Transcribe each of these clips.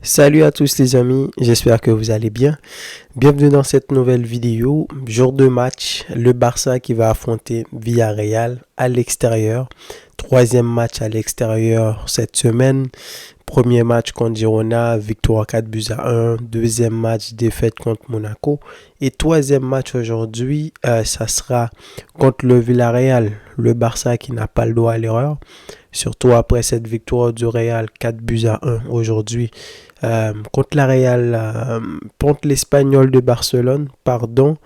Salut à tous les amis, j'espère que vous allez bien. Bienvenue dans cette nouvelle vidéo. Jour de match, le Barça qui va affronter Villarreal à l'extérieur. Troisième match à l'extérieur cette semaine. Premier match contre Girona, victoire 4-1. Deuxième match, défaite contre Monaco. Et troisième match aujourd'hui, ça sera contre le Villarreal. Le Barça qui n'a pas le droit à l'erreur. Surtout après cette victoire du Real 4-1 aujourd'hui contre la Real, contre l'Espagnol de Barcelone, pardon.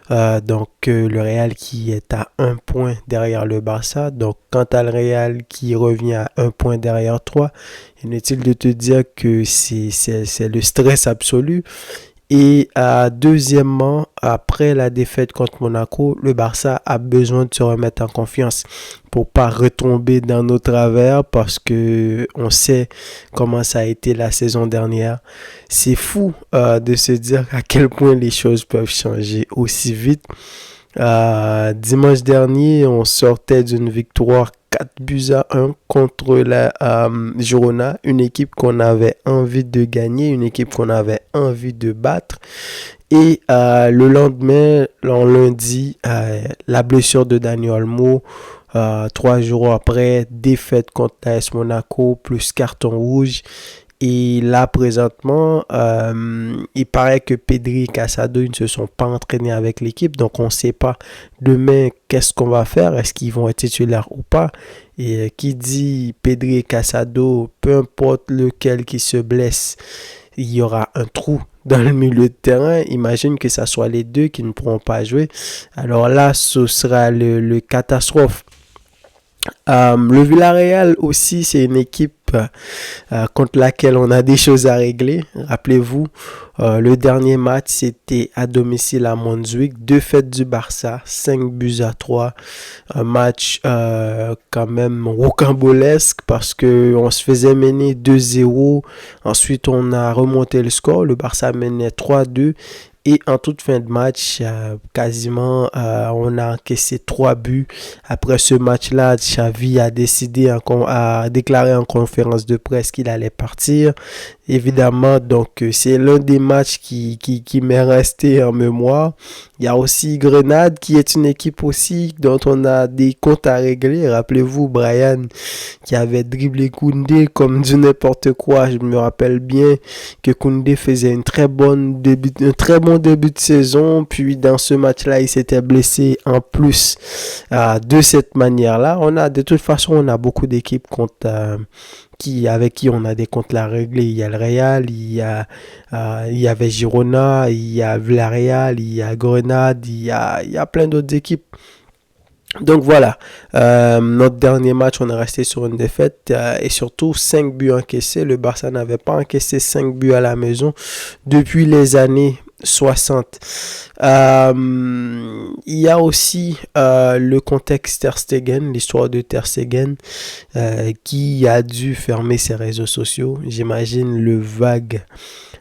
Le Real qui est à un point derrière le Barça. Donc quant à le Real qui revient à un point derrière 3, inutile de te dire que c'est le stress absolu. Et deuxièmement, après la défaite contre Monaco, le Barça a besoin de se remettre en confiance pour pas retomber dans nos travers parce que on sait comment ça a été la saison dernière. C'est fou de se dire à quel point les choses peuvent changer aussi vite. Dimanche dernier, on sortait d'une victoire 4-1 contre la Girona, une équipe qu'on avait envie de gagner, une équipe qu'on avait envie de battre. Et le lendemain, en lundi, la blessure de Dani Olmo. 3 jours après, défaite contre l'AS Monaco, plus carton rouge. Et là, présentement, il paraît que Pedri et Casado ne se sont pas entraînés avec l'équipe. Donc, on ne sait pas demain qu'est-ce qu'on va faire. Est-ce qu'ils vont être titulaires ou pas? Et qui dit Pedri et Casado, peu importe lequel qui se blesse, il y aura un trou dans le milieu de terrain. Imagine que ce soit les deux qui ne pourront pas jouer. Alors là, ce sera le catastrophe. Le Villarreal aussi, c'est une équipe contre laquelle on a des choses à régler. Rappelez-vous, le dernier match, c'était à domicile à Montjuic. Défaite du Barça, 5-3. Un match quand même rocambolesque parce qu'on se faisait mener 2-0. Ensuite, on a remonté le score. Le Barça menait 3-2. Et en toute fin de match, quasiment, on a encaissé 3 buts. Après ce match-là, Xavi a déclaré en conférence de presse qu'il allait partir. Évidemment, donc c'est l'un des matchs qui m'est resté en mémoire. Il y a aussi Grenade qui est une équipe aussi dont on a des comptes à régler. Rappelez-vous Brian qui avait dribblé Koundé comme du n'importe quoi. Je me rappelle bien que Koundé faisait un très bon début de saison. Puis dans ce match-là, il s'était blessé en plus de cette manière-là. De toute façon, on a beaucoup d'équipes contre avec qui on a des comptes à régler. Il y a le Real, il y avait Girona, il y a Villarreal, il y a Grenade, il y a plein d'autres équipes. Donc voilà, notre dernier match, on est resté sur une défaite et surtout 5 buts encaissés. Le Barça n'avait pas encaissé 5 buts à la maison depuis les années 60. Il y a aussi le contexte Ter Stegen, l'histoire de Ter Stegen qui a dû fermer ses réseaux sociaux. J'imagine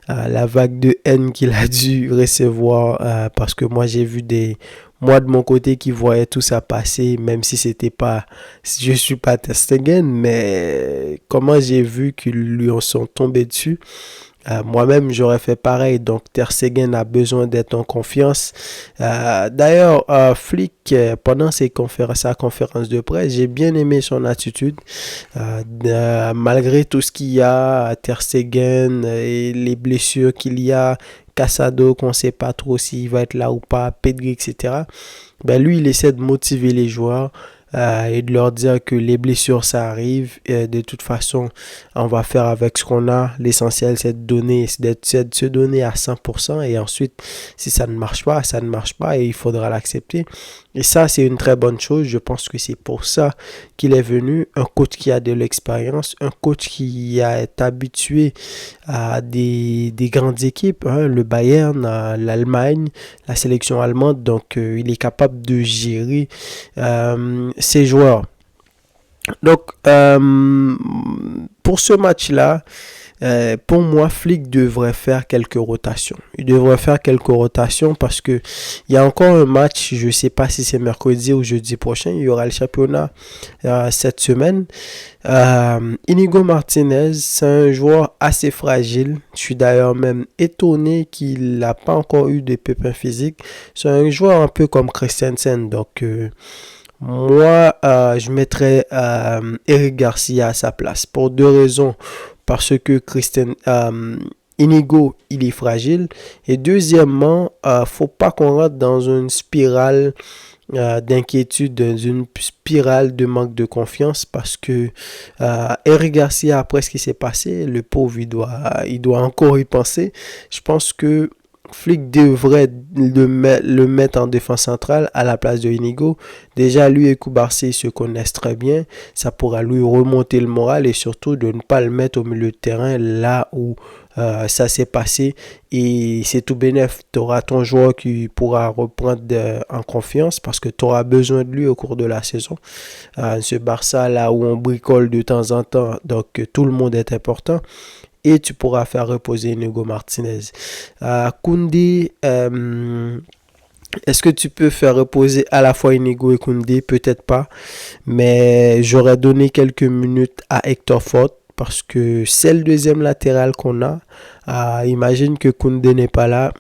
la vague de haine qu'il a dû recevoir parce que moi j'ai vu moi de mon côté qui voyais tout ça passer, même si je suis pas Ter Stegen, mais comment j'ai vu qu'ils lui sont tombés dessus. Moi-même, j'aurais fait pareil. Donc, Ter Stegen a besoin d'être en confiance. D'ailleurs, Flick, pendant sa conférence de presse, j'ai bien aimé son attitude. Malgré tout ce qu'il y a, Ter Stegen et les blessures qu'il y a, Casado, qu'on ne sait pas trop s'il va être là ou pas, Pedri, etc. Lui, il essaie de motiver les joueurs. Et de leur dire que les blessures ça arrive, de toute façon on va faire avec ce qu'on a, l'essentiel c'est de se donner à 100% et ensuite si ça ne marche pas et il faudra l'accepter. Et ça c'est une très bonne chose. Je pense que c'est pour ça qu'il est venu, un coach qui a de l'expérience, un coach qui est habitué à des grandes équipes, le Bayern, l'Allemagne, la sélection allemande. Donc il est capable de gérer ses joueurs. Donc, pour ce match-là, pour moi, Flick devrait faire quelques rotations. Il devrait faire quelques rotations parce que il y a encore un match, je ne sais pas si c'est mercredi ou jeudi prochain, il y aura le championnat cette semaine. Inigo Martinez, c'est un joueur assez fragile. Je suis d'ailleurs même étonné qu'il n'a pas encore eu de pépins physiques. C'est un joueur un peu comme Christensen. Donc, moi, je mettrais Eric Garcia à sa place pour deux raisons. Parce que Inigo, il est fragile. Et deuxièmement, faut pas qu'on rentre dans une spirale d'inquiétude, dans une spirale de manque de confiance parce que Eric Garcia, après ce qui s'est passé, le pauvre, il doit encore y penser. Je pense que Flick devrait le mettre en défense centrale à la place de Inigo. Déjà, lui et Koubarsi se connaissent très bien. Ça pourra lui remonter le moral et surtout de ne pas le mettre au milieu de terrain là où ça s'est passé. Et c'est tout bénef. Tu auras ton joueur qui pourra reprendre en confiance parce que tu auras besoin de lui au cours de la saison. Ce Barça là où on bricole de temps en temps, donc tout le monde est important. Et tu pourras faire reposer Inigo Martinez. Koundé, est-ce que tu peux faire reposer à la fois Inigo et Koundé? Peut-être pas. Mais j'aurais donné quelques minutes à Hector Ford parce que c'est le deuxième latéral qu'on a. Imagine que Koundé n'est pas là.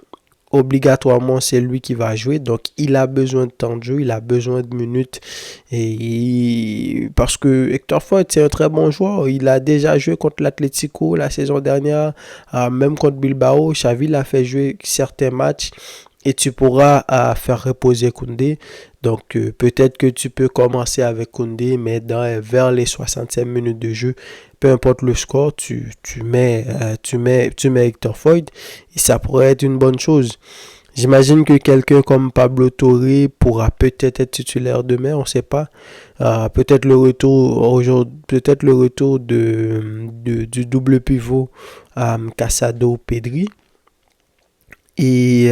Obligatoirement, c'est lui qui va jouer. Donc, il a besoin de temps de jeu, il a besoin de minutes. Parce que Hector Ford, c'est un très bon joueur. Il a déjà joué contre l'Atlético la saison dernière, même contre Bilbao. Xavi l'a fait jouer certains matchs. Et tu pourras faire reposer Koundé. Donc, peut-être que tu peux commencer avec Koundé, mais vers les 65 minutes de jeu, peu importe le score, tu mets Hector Ford et ça pourrait être une bonne chose. J'imagine que quelqu'un comme Pablo Torre pourra peut-être être titulaire demain, on ne sait pas. Peut-être le retour du double pivot Casado-Pedri. Et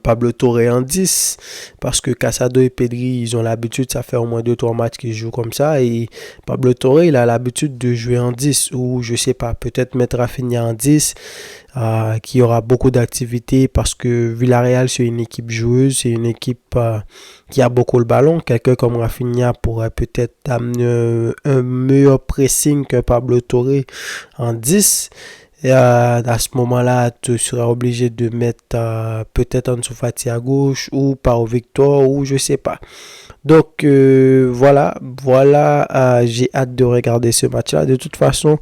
Pablo Torre en 10 parce que Casado et Pedri ils ont l'habitude, ça fait au moins 2-3 matchs qu'ils jouent comme ça et Pablo Torre il a l'habitude de jouer en 10 ou je sais pas, peut-être mettre Rafinha en 10 qui aura beaucoup d'activité parce que Villarreal c'est une équipe joueuse, c'est une équipe qui a beaucoup le ballon. Quelqu'un comme Rafinha pourrait peut-être amener un meilleur pressing que Pablo Torre en 10. Et à ce moment-là, tu seras obligé de mettre peut-être Ansu Fati à gauche ou Pau Victor ou je sais pas. Donc voilà, j'ai hâte de regarder ce match-là. De toute façon,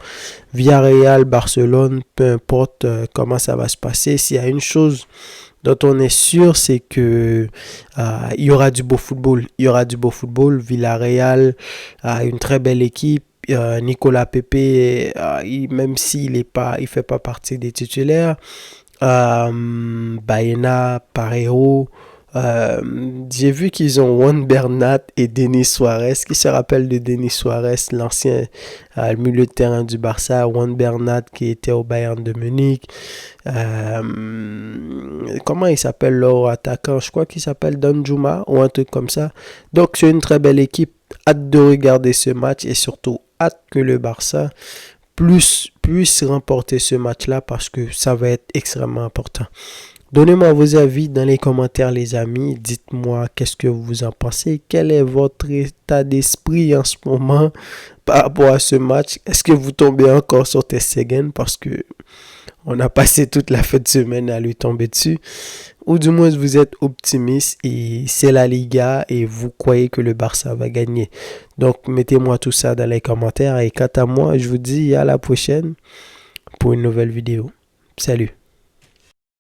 Villarreal, Barcelone, peu importe comment ça va se passer. S'il y a une chose dont on est sûr, c'est que il y aura du beau football. Il y aura du beau football. Villarreal a une très belle équipe. Nicolas Pepe, même s'il fait pas partie des titulaires, Baena, Parejo, j'ai vu qu'ils ont Juan Bernat et Denis Suarez. Qui se rappelle de Denis Suarez, l'ancien milieu de terrain du Barça, Juan Bernat qui était au Bayern de Munich. Comment il s'appelle leur attaquant? Je crois qu'il s'appelle Danjuma ou un truc comme ça. Donc c'est une très belle équipe. Hâte de regarder ce match et surtout hâte que le Barça puisse remporter ce match-là parce que ça va être extrêmement important. Donnez-moi vos avis dans les commentaires les amis. Dites-moi qu'est-ce que vous en pensez. Quel est votre état d'esprit en ce moment par rapport à ce match? Est-ce que vous tombez encore sur Ter Stegen parce que on a passé toute la fin de semaine à lui tomber dessus? Ou du moins vous êtes optimiste et c'est la Liga et vous croyez que le Barça va gagner. Donc mettez-moi tout ça dans les commentaires et quant à moi je vous dis à la prochaine pour une nouvelle vidéo. Salut!